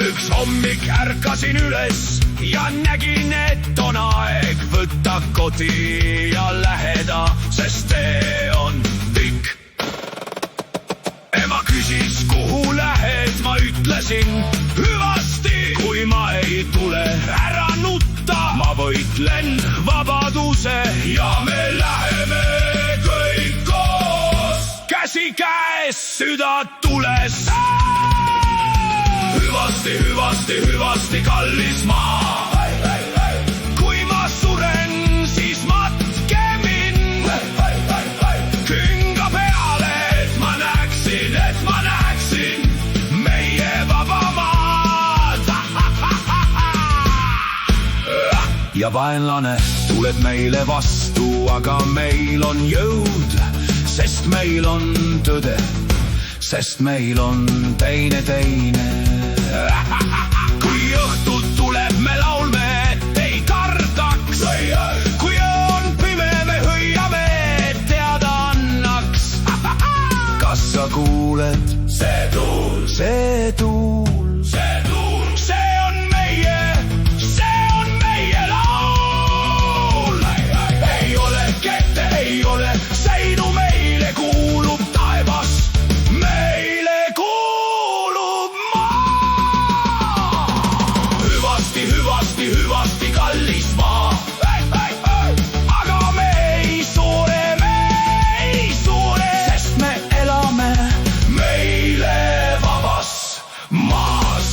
Üks hommik ärkasin üles ja nägin, et on aeg võtta koti ja läheda, sest tee on pikk. Ema küsis, kuhu lähed, ma ütlesin hüvasti. Kui ma ei tule, ära nutta, ma võitlen vabaduse ja me läheme kõik koos. Käsi käes, süda tules. Hüvasti, hüvasti, hüvasti, kallis maa. Kui ma suren, siis matke mind. Künga peale, et ma näeksin meie vaba maad. Ja vaenlane tuleb meile vastu, aga meil on jõud, sest meil on tõde, sest meil on teine. Kui õhtud tuleb, me laulme, et ei kardaks. Kui on pime, me hõiame, et teada annaks. Kas sa kuuled? See tuul, see tuul, see tuul, see on meie laul. Ei ole kette, ei ole seinu, meile kuulub taevas. Hüvasti, kallis maa. Aga me ei sure, sest me elame meile vabas maas.